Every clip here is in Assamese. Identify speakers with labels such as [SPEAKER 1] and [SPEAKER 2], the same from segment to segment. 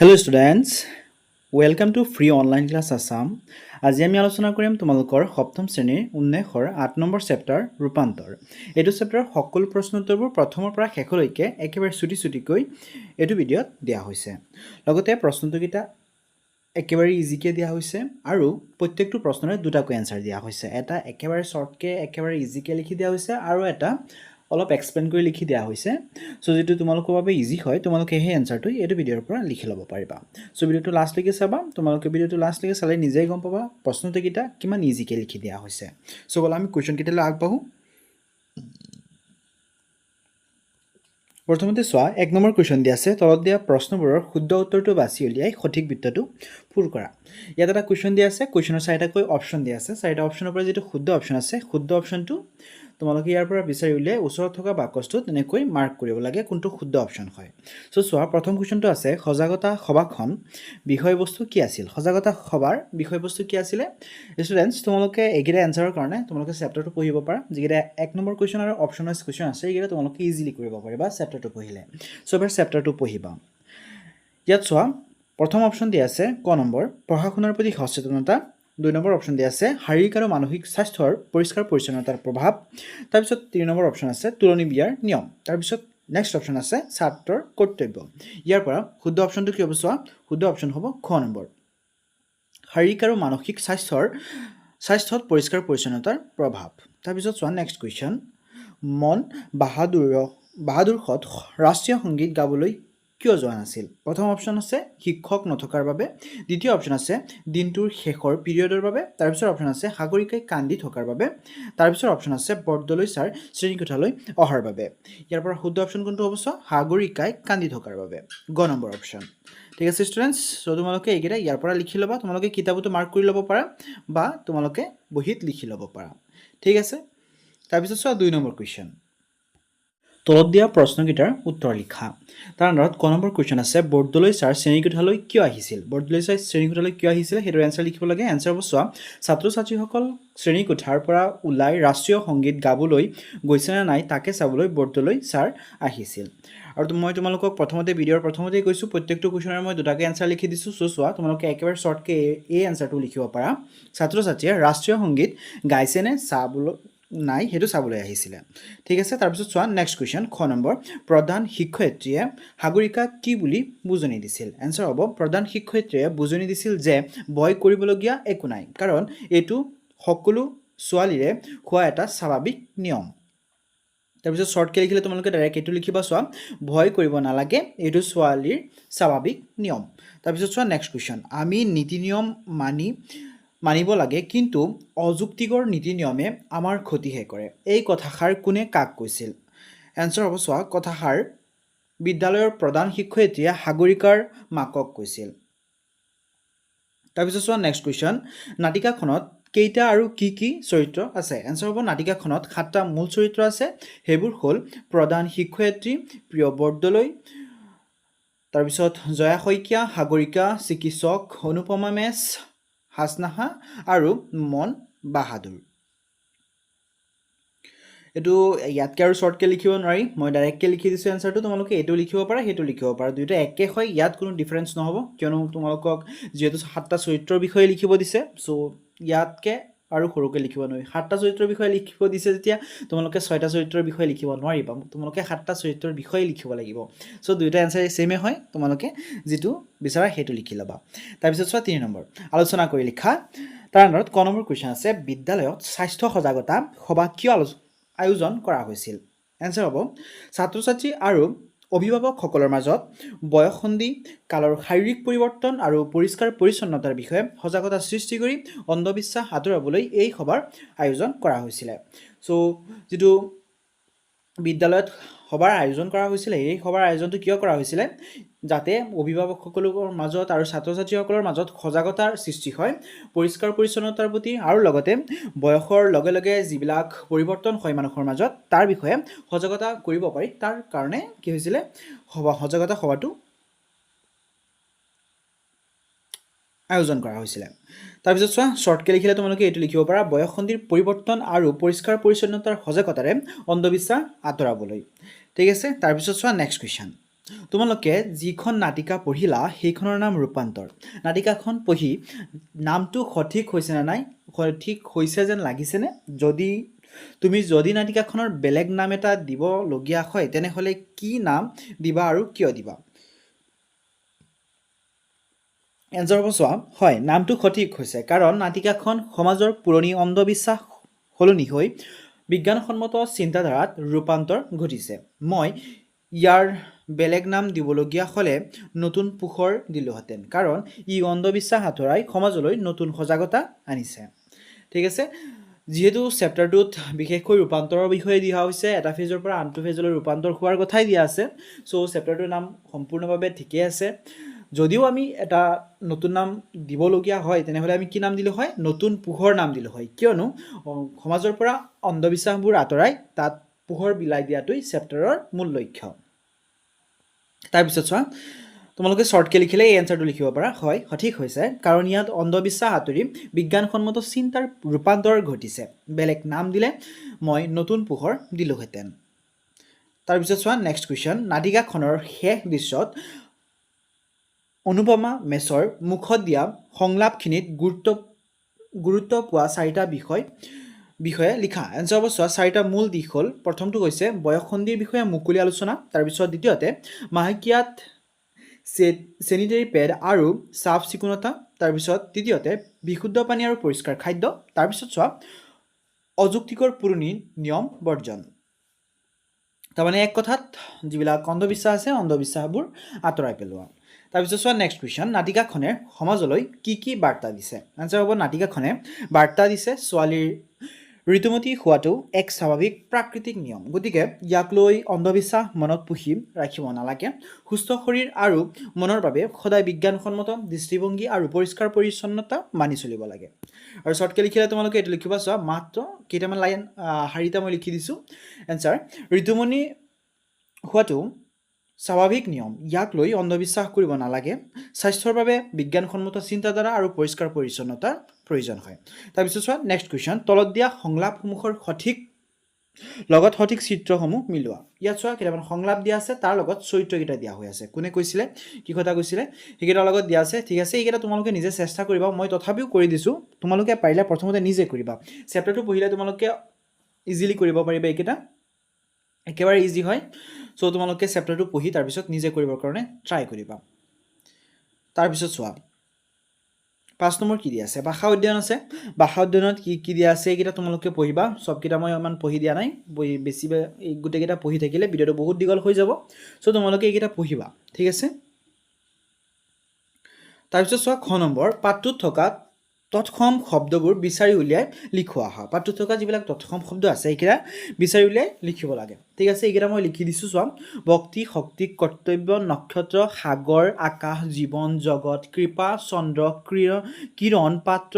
[SPEAKER 1] Hello students, welcome to free online class Assam. আজি আমি আলোচনা কৰিম তোমালোকৰ সপ্তম শ্ৰেণীৰ উন্নয়নৰ 8 নম্বৰ চেপ্টাৰ ৰূপান্তৰ। এইটো চেপ্টাৰৰ সকলো প্ৰশ্ন উত্তৰবোৰ প্ৰথমৰ পৰা শেষলৈকে একেবাৰে ছুটি-ছুটিকৈ এইটো ভিডিঅ'ত দিয়া হৈছে। লগতে প্ৰশ্নটোকিটা একেবাৰে ইজিকে দিয়া হৈছে আৰু প্ৰত্যেকটো প্ৰশ্নৰে দুটাকৈ এনসাৰ দিয়া হৈছে। এটা একেবাৰে শৰ্টকে একেবাৰে ইজিকে লিখি দিয়া হৈছে আৰু এটা অলপ এক্সপ্লেইন কৰি লিখি দিয়া হৈছে। সো যেটো তোমালোকৰ বাবে ইজি হয় তোমালোকে এই এনসাৰটো এইটো ভিডিঅ'ৰ পৰা লিখি ল'ব পাৰিবা। সো ভিডিঅ'টো লাষ্টলৈকে চাবা, তোমালোকে ভিডিঅ'টো লাষ্টলৈকে চালে নিজেই গম পাবা প্ৰশ্নটোকিটা কিমান ইজিকে লিখি দিয়া হৈছে। সো বলা আমি কোৱেশ্চন কিটালৈ আগবাঢ়ো। প্ৰথমতে চোৱা 1 নম্বৰ কোৱেশ্চন দিয়া আছে, তলত দিয়া প্ৰশ্নবোৰৰ শুদ্ধ উত্তৰটো বাছি উলিয়াই সঠিক বৃত্তটো পূৰ কৰা। ইয়াত এটা কোৱেশ্চন দিয়া আছে, কোৱেশ্চনৰ চাৰিটাকৈ অপচন দিয়া আছে। চাৰিটা অপচনৰ পৰা যেটো শুদ্ধ অপচন আছে, শুদ্ধ অপচনটো তোমালোকে ইয়াৰ পৰা বিচাৰি উলিয়াই ওচৰত থকা বাকচটো তেনেকৈ মাৰ্ক কৰিব লাগে কোনটো শুদ্ধ অপচন হয়। সো চোৱা প্ৰথম কোৱেশ্চনটো আছে সজাগতা সভাখন বিষয়বস্তু কি আছিল? সজাগতা সভাৰ বিষয়বস্তু কি আছিল? স্টুডেন্টস তোমালোকে এইকেইটা এনসাৰৰ কাৰণে তোমালোকে চেপ্টাৰটো পঢ়িব পাৰা। যিকেইটা 1 নম্বৰ কোৱেশ্চন আৰু অপচনাল কোৱেশ্চন আছে এইকেইটা তোমালোকে ইজিলি কৰিব পাৰিবা চেপ্টাৰটো পঢ়িলে। সো এবাৰ চেপ্টাৰটো পঢ়িবা। ইয়াত চোৱা প্ৰথম অপচন দিয়া আছে ক নম্বৰ পঢ়া-শুনাৰ প্ৰতি সচেতনতা। 2 নম্বৰ অপচন দিয়া আছে শাৰীৰিক আৰু মানসিক স্বাস্থ্যৰ পৰিষ্কাৰ পৰিচ্ছন্নতাৰ প্ৰভাৱ। তাৰ পিছত 3 নম্বৰ অপচন আছে তুলনি বিয়াৰ নিয়ম। তাৰ পিছত নেক্সট অপচন আছে ছাত্ৰৰ কৰ্তব্য। ইয়াৰ পৰা শুদ্ধ অপচনটো কি হ'ব চোৱা, শুদ্ধ অপচন হ'ব খ নম্বৰ শাৰীৰিক আৰু মানসিক স্বাস্থ্যত পৰিষ্কাৰ পৰিচ্ছন্নতাৰ প্ৰভাৱ। তাৰ পিছত চোৱা নেক্সট কোৱেশ্চন মন বাহাদুৰখত ৰাষ্ট্ৰীয় সংগীত গাবলৈ কিয় যোৱা নাছিল? প্ৰথম অপচন আছে শিক্ষক নথকাৰ বাবে। দ্বিতীয় অপচন আছে দিনটোৰ শেষৰ পিৰিয়ডৰ বাবে। তাৰ পিছত অপচন আছে সাগৰিকাই কান্দি থকাৰ বাবে। তাৰ পিছত অপচন আছে বৰদলৈ ছাৰ শ্ৰেণীকোঠালৈ অহাৰ বাবে। ইয়াৰ পৰা শুদ্ধ অপচন কোনটো হ'ব চোৱা সাগৰিকাই কান্দি থকাৰ বাবে, গ নম্বৰ অপচন। ঠিক আছে স্টুডেন্টস, সো তোমালোকে এইকেইটা ইয়াৰ পৰা লিখি ল'বা। তোমালোকে কিতাপতো মাৰ্ক কৰি ল'ব পাৰা বা তোমালোকে বহিত লিখি ল'ব পাৰা। ঠিক আছে, তাৰ পিছত চোৱা 2 নম্বৰ কোৱেশ্চন তলত দিয়া প্ৰশ্নকেইটাৰ উত্তৰ লিখা। তাৰ আন্দাৰত ক নম্বৰ কোৱেশ্চন আছে বৰদলৈ ছাৰ শ্ৰেণীকোঠালৈ কিয় আহিছিল? বৰদলৈ ছাৰ শ্ৰেণীকোঠালৈ কিয় আহিছিল হেতৰ এনসাৰ লিখিব লাগে। এনসাৰ হ'ব চোৱা ছাত্ৰ-ছাত্ৰীসকল শ্ৰেণীকোঠাৰ পৰা ওলাই ৰাষ্ট্ৰীয় সংগীত গাবলৈ গৈছে না নাই তাকে চাবলৈ বৰদলৈ ছাৰ আহিছিল। আৰু মই তোমালোকক প্ৰথমতে ভিডিঅ'ৰ প্ৰথমতেই কৈছো প্ৰত্যেকটো কোৱেশ্চনৰ মই দুটাকৈ এনসাৰ লিখি দিছো। সো চোৱা তোমালোকে একেবাৰে শৰ্টকে এই এনসাৰটো লিখিব পাৰা ছাত্ৰ-ছাত্ৰীয়ে ৰাষ্ট্ৰীয় সংগীত গাইছে নে চাবলৈ নাই হেতু চাবলৈ আহিছিল। ঠিক আছে, তাৰ পিছত চোৱা নেক্সট কোৱেশ্চন খ নম্বৰ প্ৰধান শিক্ষয়িত্ৰীয়ে সাগৰিকাক কি বুলি বুজনি দিছিল? এনসাৰ হ'ব প্ৰধান শিক্ষয়িত্ৰীয়ে বুজনি দিছিল যে ভয় কৰিবলগীয়া একো নাই, কাৰণ এইটো সকলো ছোৱালীৰে হোৱা এটা স্বাভাৱিক নিয়ম। তাৰ পিছত শৰ্টকে লিখিলে তোমালোকে ডাইৰেক্ট এইটো লিখিবা চোৱা ভয় কৰিব নালাগে এইটো ছোৱালীৰ স্বাভাৱিক নিয়ম। তাৰ পিছত চোৱা নেক্সট কোৱেশ্চন আমি নীতি নিয়ম মানিব লাগে কিন্তু অযুক্তিকৰ নীতি নিয়মে আমাৰ ক্ষতিহে কৰে। এই কথাষাৰ কোনে কাক কৈছিল? এনসাৰ হ'ব চোৱা কথাষাৰ বিদ্যালয়ৰ প্ৰধান শিক্ষয়িত্ৰীয়ে সাগৰিকাৰ মাকক কৈছিল। তাৰ পিছত চোৱা নেক্সট কোৱেশ্চন নাটিকাখনত কেইটা আৰু কি কি চৰিত্ৰ আছে? এনসাৰ হ'ব নাটিকাখনত 7টা মূল চৰিত্ৰ আছে। সেইবোৰ হ'ল প্ৰধান শিক্ষয়িত্ৰী, প্ৰিয় বৰদলৈ, তাৰ পিছত জয়া শইকীয়া, সাগৰিকা, চিকিৎসক, অনুপমা মেছ, হাসনাহা আৰু মন বাহাদুৰ। এইটো ইয়াতকে আৰু শৰ্টকে লিখিব নোৱাৰি, মই ডাইৰেক্টকে লিখি দিছো এনসাৰটো। তোমালোকে এইটো লিখিব পাৰা সেইটো লিখিব পাৰা, দুইটা একে হয়, ইয়াত কোনো ডিফাৰেন্স নহ'ব কিয়নো তোমালোকক যেহেতু 7টা চৰিত্ৰৰ বিষয়ে লিখিব দিছে। সো ইয়াতকে আৰু সৰুকে লিখিব নোৱাৰি। 7টা চৰিত্ৰৰ বিষয়ে লিখিব দিছে যেতিয়া তোমালোকে 6টা চৰিত্ৰৰ বিষয়ে লিখিব নোৱাৰিবা, তোমালোকে 7টা চৰিত্ৰৰ বিষয়ে লিখিব লাগিব। সো দুইটা এনসাৰ সেমে হয়, তোমালোকে যেটো বিচাৰা সেইটো লিখি ল'বা। তাৰ পিছত চোৱা 3 নম্বৰ আলোচনা কৰি লিখা। তাৰ আন্দাৰত ক নম্বৰ কোৱেশ্চন আছে বিদ্যালয়ত স্বাস্থ্য সজাগতা সভা কিয় আয়োজন কৰা হৈছিল? এনসাৰ হ'ব ছাত্ৰ-ছাত্ৰী আৰু অভিভাৱকসকলৰ মাজত বয়সন্ধি কালৰ শাৰীৰিক পৰিৱৰ্তন আৰু পৰিষ্কাৰ পৰিচ্ছন্নতাৰ বিষয়ে সজাগতা সৃষ্টি কৰি অন্ধবিশ্বাস আঁতৰাবলৈ এই সভাৰ আয়োজন কৰা হৈছিল। সো যেটো বিদ্যালয়ত সভাৰ আয়োজন কৰা হৈছিল এই সভাৰ আয়োজনটো কিয় কৰা হৈছিল? যাতে অভিভাৱকসকলৰ মাজত আৰু ছাত্ৰ-ছাত্ৰীসকলৰ মাজত সজাগতাৰ সৃষ্টি হয় পৰিষ্কাৰ পৰিচ্ছন্নতাৰ প্ৰতি, আৰু লগতে বয়সৰ লগে লগে যিবিলাক পৰিৱৰ্তন হয় মানুহৰ মাজত তাৰ বিষয়ে সজাগতা কৰিব পাৰি, তাৰ কাৰণে কি হৈছিল সজাগতা সভাটো আয়োজন কৰা হৈছিল। তাৰ পিছত চোৱা শৰ্টকে লিখিলে তোমালোকে এইটো লিখিব পাৰা বয়সন্ধিৰ পৰিৱৰ্তন আৰু পৰিষ্কাৰ পৰিচ্ছন্নতাৰ সজাগতাৰে অন্ধবিশ্বাস আঁতৰাবলৈ। ঠিক আছে, তাৰ পিছত চোৱা নেক্সট কোৱেশ্চন তোমালোকে যিখন নাটিকা পঢ়িলা সেইখনৰ নাম ৰূপান্তৰ নাটিকাখন পঢ়ি নামটো সঠিক হৈছে নে নাই সঠিক হৈছে যেন লাগিছেনে যদি নাটিকাখনৰ বেলেগ নাম এটা দিবলগীয়া হয় তেনেহ'লে কি নাম দিবা আৰু কিয় দিবা এনসাৰ হ'ব চোৱা হয় নামটো সঠিক হৈছে কাৰণ নাটিকাখন সমাজৰ পুৰণি অন্ধবিশ্বাস সলনি হৈ বিজ্ঞানসন্মত চিন্তাধাৰাত ৰূপান্তৰ ঘটিছে মই ইয়াৰ বেলেগ নাম দিবলগীয়া হ'লে নতুন পোহৰ দিলোহেঁতেন কাৰণ ই অন্ধবিশ্বাস আঁতৰাই সমাজলৈ নতুন সজাগতা আনিছে ঠিক আছে যিহেতু চেপ্টাৰটোত বিশেষকৈ ৰূপান্তৰৰ বিষয়ে দিয়া হৈছে এটা ফেজৰ পৰা আনটো ফেজলৈ ৰূপান্তৰ হোৱাৰ কথাই দিয়া আছে চ' চেপ্টাৰটোৰ নাম সম্পূৰ্ণভাৱে ঠিকেই আছে যদিও আমি এটা নতুন নাম দিবলগীয়া হয় তেনেহ'লে আমি কি নাম দিলোঁ হয় নতুন পোহৰ নাম দিলোঁ হয় কিয়নো সমাজৰ পৰা অন্ধবিশ্বাসবোৰ আঁতৰাই তাত পোহৰ বিলাই দিয়াটোই চেপ্টাৰৰ মূল লক্ষ্য তাৰপিছত চোৱা তোমালোকে শ্বৰ্টকৈ লিখিলে এই এনচাৰটো লিখিব পাৰা হয় সঠিক হৈছে কাৰণ ইয়াত অন্ধবিশ্বাস আঁতৰি বিজ্ঞানসন্মত চিন্তাৰ ৰূপান্তৰ ঘটিছে বেলেগ নাম দিলে মই নতুন পোহৰ দিলোহেঁতেন তাৰপিছত চোৱা নেক্সট কুৱেশ্যন নাটিকাখনৰ শেষ দৃশ্যত অনুপমা মেছৰ মুখত দিয়া সংলাপখিনিত গুৰুত্ব পোৱা চাৰিটা বিষয়ে লিখা এনচাৰ হ'ব চোৱা চাৰিটা মূল দিশ হ'ল প্ৰথমটো হৈছে বয়সন্ধিৰ বিষয়ে মুকলি আলোচনা তাৰপিছত দ্বিতীয়তে মাহেকীয়াত চেনিটেৰী পেড আৰু চাফ চিকুণতা তাৰপিছত তৃতীয়তে বিশুদ্ধ পানী আৰু পৰিষ্কাৰ খাদ্য তাৰপিছত চোৱা অযুক্তিকৰ পুৰণি নিয়ম বৰ্জন তাৰমানে এক কথাত যিবিলাক অন্ধবিশ্বাস আছে অন্ধবিশ্বাসবোৰ আঁতৰাই পেলোৱা তাৰপিছত চোৱা নেক্সট কুৱেশ্যন নাটিকাখনে সমাজলৈ কি বাৰ্তা দিছে আনচাৰ হ'ব নাটিকাখনে বাৰ্তা দিছে ছোৱালীৰ ঋতুমতী হোৱাটো এক স্বাভাৱিক প্ৰাকৃতিক নিয়ম গতিকে ইয়াক লৈ অন্ধবিশ্বাস মনত পুহি ৰাখিব নালাগে সুস্থ শৰীৰ আৰু মনৰ বাবে সদায় বিজ্ঞানসন্মত দৃষ্টিভংগী আৰু পৰিষ্কাৰ পৰিচ্ছন্নতা মানি চলিব লাগে আৰু শ্বৰ্টকৈ লিখিলে তোমালোকে এইটো লিখিবা চোৱা মাত্ৰ কেইটামান লাইন শাৰীটা মই লিখি দিছোঁ এনচাৰ ঋতুমণি হোৱাটো স্বাভাৱিক নিয়ম ইয়াক লৈ অন্ধবিশ্বাস কৰিব নালাগে স্বাস্থ্যৰ বাবে বিজ্ঞানসন্মত চিন্তাধাৰা আৰু পৰিষ্কাৰ পৰিচ্ছন্নতাৰ প্ৰয়োজন হয় তাৰপিছত চোৱা নেক্সট কুৱেশ্যন তলত দিয়া সংলাপসমূহৰ সঠিক চিত্ৰসমূহ মিলোৱা ইয়াত চোৱা কেইটামান সংলাপ দিয়া আছে তাৰ লগত চৰিত্ৰকেইটা দিয়া হৈ আছে কোনে কৈছিলে কি কথা কৈছিলে সেইকেইটাৰ লগত দিয়া আছে ঠিক আছে এইকেইটা তোমালোকে নিজে চেষ্টা কৰিবা মই তথাপিও কৰি দিছোঁ তোমালোকে পাৰিলে প্ৰথমতে নিজে কৰিবা চেপ্টাৰটো পঢ়িলে তোমালোকে ইজিলি কৰিব পাৰিবা এইকেইটা একেবাৰে ইজি হয় চ' তোমালোকে চেপ্টাৰটো পঢ়ি তাৰপিছত নিজে কৰিবৰ কাৰণে ট্ৰাই কৰিবা তাৰপিছত চোৱা 5 নম্বৰ কি দিয়া আছে ভাষা অধ্যয়ন আছে ভাষা অধ্যয়নত কি দিয়া আছে এইকেইটা তোমালোকে পঢ়িবা সবকেইটা মই ইমান পঢ়ি দিয়া নাই বেছি এই গোটেইকেইটা পঢ়ি থাকিলে ভিডিঅ'টো বহুত দীঘল হৈ যাব চ' তোমালোকে এইকেইটা পঢ়িবা ঠিক আছে তাৰপিছত চোৱা খ নম্বৰ পাঠটোত থকা তৎসম শব্দবোৰ বিচাৰি উলিয়াই লিখোৱা হয় পাঠটোত থকা যিবিলাক তৎসম শব্দ আছে এইকেইটা বিচাৰি উলিয়াই লিখিব লাগে ঠিক আছে এইকেইটা মই লিখি দিছোঁ চোৱা ভক্তি শক্তি কৰ্তব্য নক্ষত্ৰ সাগৰ আকাশ জীৱন জগত কৃপা চন্দ্ৰ কিৰণ পাত্ৰ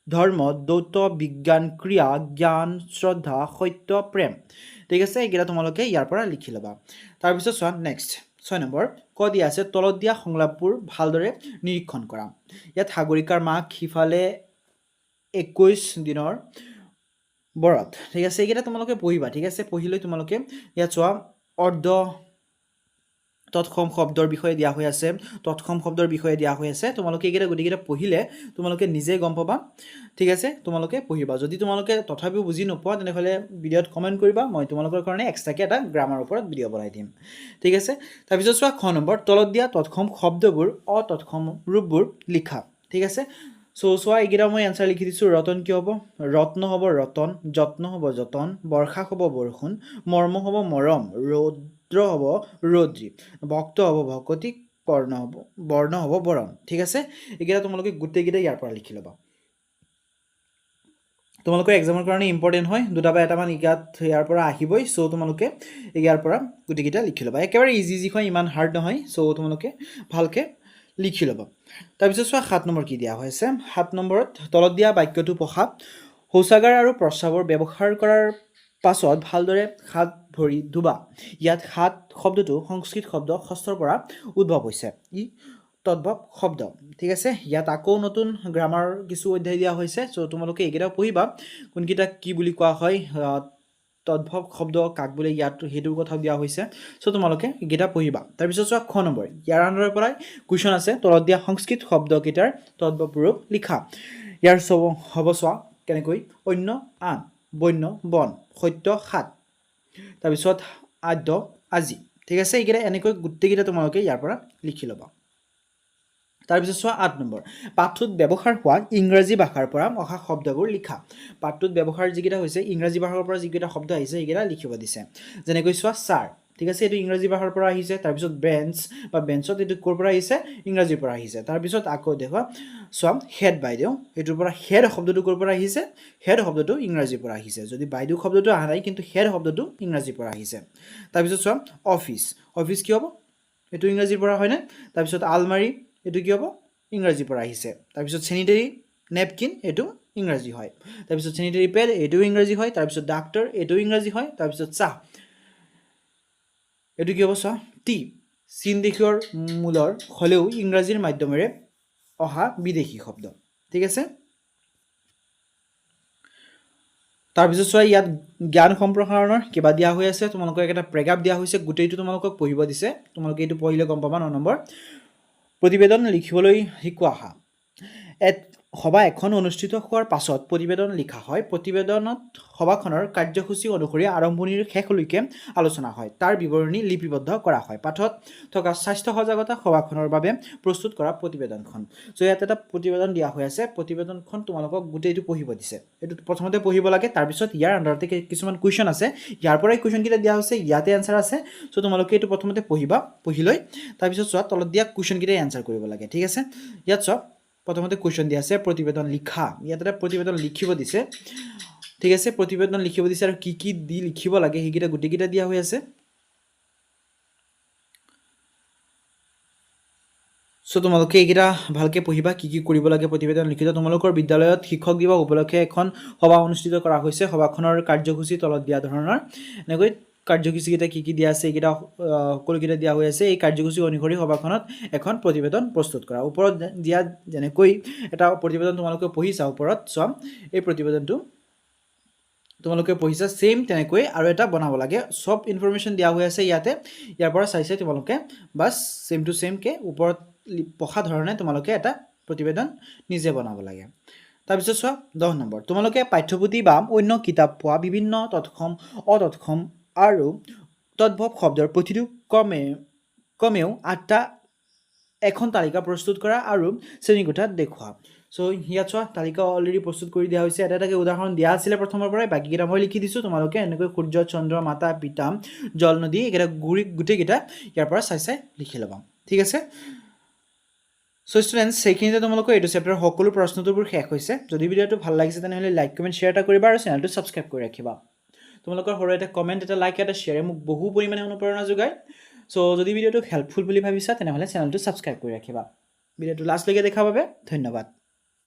[SPEAKER 1] ধৰ্ম দৌত্য বিজ্ঞান ক্ৰিয়া জ্ঞান শ্ৰদ্ধা সত্য প্ৰেম ঠিক আছে এইকেইটা তোমালোকে ইয়াৰ পৰা লিখি ল'বা তাৰপিছত চোৱা নেক্সট 6 নম্বৰ ক দিয়া আছে তলত দিয়া সংলাপবোৰ ভালদৰে নিৰীক্ষণ কৰা ইয়াত সাগৰিকাৰ মাক সিফালে 21 দিনৰ বৰত ঠিক আছে এইকেইটা তোমালোকে পঢ়িবা ঠিক আছে পঢ়ি লৈ তোমালোকে ইয়াত চোৱা অৰ্ধ তৎসম শব্দৰ বিষয়ে দিয়া হৈ আছে তৎসম শব্দৰ বিষয়ে দিয়া হৈ আছে তোমালোকে এইকেইটা গোটেইকেইটা পঢ়িলে তোমালোকে নিজে গম পাবা ঠিক আছে তোমালোকে পঢ়িবা যদি তোমালোকে তথাপিও বুজি নোপোৱা তেনেহ'লে ভিডিঅ'ত কমেণ্ট কৰিবা মই তোমালোকৰ কাৰণে এক্সট্ৰাকৈ এটা গ্ৰামাৰ ওপৰত ভিডিঅ' বনাই দিম ঠিক আছে তাৰপিছত চোৱা খ নম্বৰ তলত দিয়া তৎসম শব্দবোৰ অতৎসম ৰূপবোৰ লিখা ঠিক আছে চোৱা এইকেইটা মই এনচাৰ লিখি দিছোঁ ৰতন কি হ'ব ৰত্ন হ'ব ৰতন যত্ন হ'ব যতন বৰ্ষা হ'ব বৰষুণ মৰ্ম হ'ব মৰম ৰৌদ্ৰ হ'ব ৰৌদ্ৰী ভক্ত হ'ব ভকতি বৰ্ণ হ'ব বৰণ ঠিক আছে এইকেইটা তোমালোকে গোটেইকেইটা ইয়াৰ পৰা লিখি ল'বা তোমালোকৰ এক্সামৰ কাৰণে ইম্পৰ্টেণ্ট হয় দুটা বা এটামান ইয়াৰ পৰা আহিবই চ' তোমালোকে ইয়াৰ পৰা গোটেইকেইটা লিখি ল'বা একেবাৰে ইজি হয় ইমান হাৰ্ড নহয় চ' তোমালোকে ভালকৈ লিখি ল'বা তাৰপিছত চোৱা 7 নম্বৰ কি দিয়া হৈছে 7 নম্বৰত তলত দিয়া বাক্যটো পঢ়া শৌচাগাৰ আৰু প্ৰস্ৰাৱৰ ব্যৱহাৰ কৰাৰ পাছত ভালদৰে হাত ভৰি ধুবা ইয়াত হাত শব্দটো সংস্কৃত শব্দ ষষ্ঠৰ পৰা উদ্ভৱ হৈছে ই তদ্ভৱ শব্দ ঠিক আছে ইয়াত আকৌ নতুন গ্ৰামাৰ কিছু অধ্যায় দিয়া হৈছে চ' তোমালোকে এইকেইটা পঢ়িবা কোনকেইটা কি বুলি কোৱা হয় তদ্ভৱ শব্দ কাক বোলে ইয়াত সেইটোৰ কথা দিয়া হৈছে সো তোমালোকে এইকেইটা পঢ়িবা তাৰ পিছত চোৱা খ নম্বৰ ইয়াৰ আন্ডাৰৰ পৰাই কুৱেশ্যন আছে তলত দিয়া সংস্কৃত শব্দকেইটাৰ তদ্ভৱ ৰূপ লিখা ইয়াৰ হ'ব চোৱা কেনেকৈ অন্য আন বন্য বন সত্য সাত তাৰ পিছত আদ্য আজি ঠিক আছে এইকেইটা এনেকৈ গোটেইকেইটা তোমালোকে ইয়াৰ পৰা লিখি ল'বা তাৰ পিছত চোৱা 8 নম্বৰ পাঠটোত ব্যৱহাৰ হোৱা ইংৰাজী ভাষাৰ পৰা অহা শব্দবোৰ লিখা পাঠটোত ব্যৱহাৰ যিকেইটা হৈছে ইংৰাজী ভাষাৰ পৰা যিকেইটা শব্দ আহিছে এইকেইটা লিখিব দিছে যেনেকৈ চোৱা ছাৰ ঠিক আছে এইটো ইংৰাজী ভাষাৰ পৰা আহিছে তাৰ পিছত বেঞ্চ বা বেঞ্চত এইটো ক'ৰ পৰা আহিছে ইংৰাজীৰ পৰা আহিছে তাৰ পিছত আকৌ দেখো চোৱা হেড বাইদেউ এইটোৰ পৰা হেড শব্দটো ক'ৰ পৰা আহিছে হেড শব্দটো ইংৰাজীৰ পৰা আহিছে যদি বাইদেউ শব্দটো অহা নাই কিন্তু হেড শব্দটো ইংৰাজীৰ পৰা আহিছে তাৰ পিছত চোৱা অফিচ অফিচ কি হ'ব এইটো ইংৰাজীৰ পৰা হয়নে তাৰ পিছত আলমাৰী এইটো কি হ'ব ইংৰাজীৰ পৰা আহিছে তাৰ পিছত স্যানিটাৰী নেপকিন এইটো ইংৰাজী হয় তাৰ পিছত স্যানিটাৰী পেড এইটো ইংৰাজী হয় তাৰ পিছত ডাক্তৰ এইটো ইংৰাজী হয় তাৰ পিছত চাহ এইটো কি হ'ব চোৱা টি চীন দেশৰ মূলৰ হ'লেও ইংৰাজীৰ মাধ্যমেৰে অহা বিদেশী শব্দ ঠিক আছে তাৰ পিছত চোৱা ইয়াত জ্ঞান সম্প্ৰসাৰণৰ কিবা দিয়া হৈ আছে তোমালোকক এটা প্ৰেগাপ দিয়া হৈছে গোটেইটো তোমালোকক পঢ়িব দিছে তোমালোকে এইটো পঢ়িলে গম পাবা 9 নম্বৰ প্ৰতিবেদন লিখিবলৈ শিকোৱা আহা সভা এখন অনুষ্ঠিত হোৱাৰ পাছত প্ৰতিবেদন লিখা হয় প্ৰতিবেদনত সভাখনৰ কাৰ্যসূচী অনুসৰি আৰম্ভণিৰ শেষলৈকে আলোচনা হয় তাৰ বিৱৰণী লিপিবদ্ধ কৰা হয় পাঠত থকা স্বাস্থ্য সজাগতা সভাখনৰ বাবে প্ৰস্তুত কৰা প্ৰতিবেদনখন সো ইয়াত এটা প্ৰতিবেদন দিয়া হৈ আছে প্ৰতিবেদনখন তোমালোকক গোটেইটো পঢ়িব দিছে এইটো প্ৰথমতে পঢ়িব লাগে তাৰ পিছত ইয়াৰ আন্ডাৰতে কিছুমান কুৱেশ্যন আছে ইয়াৰ পৰাই কুৱেশ্যন কিটা দিয়া হৈছে ইয়াতে আনসাৰ আছে সো তোমালোকে এইটো প্ৰথমতে পঢ়িবা পঢ়িলৈ তাৰ পিছত চোৱা তলত দিয়া কুৱেশ্যন কিটা আনসাৰ কৰিব লাগে ঠিক আছে ইয়াত চোৱা প্ৰথমতে কুৱেশ্যন দিয়া আছে প্ৰতিবেদন লিখা ইয়াত এটা প্ৰতিবেদন লিখিব দিছে ঠিক আছে প্ৰতিবেদন লিখিব দিছে আৰু কি দি লিখিব লাগে হেকিটা গুটেকিটা দিয়া হৈ আছে সো তোমালোকে এইকেইটা ভালকে পঢ়িবা কি কৰিব লাগে প্ৰতিবেদন লিখিত তোমালোকৰ বিদ্যালয়ত শিক্ষক দিৱস উপলক্ষে এখন সভা অনুষ্ঠিত কৰা হৈছে সভাখনৰ কাৰ্যসূচী তলত দিয়া ধৰণৰ এনেকৈ কাৰ্যসূচী কেইটা কি দিয়া আছে এইকেইটা সকলোকেইটা দিয়া হৈ আছে এই কাৰ্যসূচী অনুসৰি সভাখনত এখন প্ৰতিবেদন প্ৰস্তুত কৰা ওপৰত দিয়া যেনেকৈ এটা প্ৰতিবেদন তোমালোকে পঢ়িছা ওপৰত চোৱা এই প্ৰতিবেদনটো তোমালোকে পঢ়িছা সেম তেনেকৈ আৰু এটা বনাব লাগে সব ইনফৰমেশন দিয়া হৈ আছে ইয়াতে ইয়াৰ পৰা চাইছে তোমালোকে বাস সেম টু সেম কে ওপৰত পঢ়া ধৰণে তোমালোকে এটা প্ৰতিবেদন নিজে বনাব লাগে তাৰ পিছত চোৱা 10 নম্বৰ তোমালোকে পাঠ্যপুথি বা অন্য কিতাপ পোৱা বিভিন্ন তৎসম অতৎসম আৰু তদ্ভৱ শব্দৰ প্ৰতিটো কমেও 8টা এখন তালিকা প্ৰস্তুত কৰা আৰু শ্ৰেণীকোঠাত দেখুৱা সো হিয়া চোৱা তালিকা অলৰেডি প্ৰস্তুত কৰি দিয়া হৈছে এটা এটাকে উদাহৰণ দিয়া আছিল প্ৰথমৰ পৰাই বাকি কিটা মই লিখি দিছো তোমালোকে এনেকৈ সূৰ্য চন্দ্ৰ মাতা পিতা জল নদী এটা গুটি কিটা ইয়াৰ পৰা চাই লিখি লবা ঠিক আছে সো স্টুডেন্টস সেইখিনিতে তোমালোকৰ এইটো চেপ্টাৰ সকলো প্ৰশ্নটোবোৰ শেষ হৈছে যদি ভিডিওটো ভাল লাগিছে তেনেহলে লাইক কমেন্ট শেয়াৰ এটা কৰিবা আৰু চেনেলটো সাবস্ক্ৰাইব কৰি ৰাখিবা তোমালোকৰ হৰ এটা কমেন্ট এটা লাইক এটা শেয়াৰে মোক বহু পৰিমাণে অনুপ্ৰেৰণা যোগায় সো যদি ভিডিওটো হেল্পফুল বুলি ভাবিছা তেনেহলে চেনেলটো সাবস্ক্ৰাইব কৰি ৰাখিবা ভিডিওটো লাষ্ট লৈকে দেখাৰ বাবে ধন্যবাদ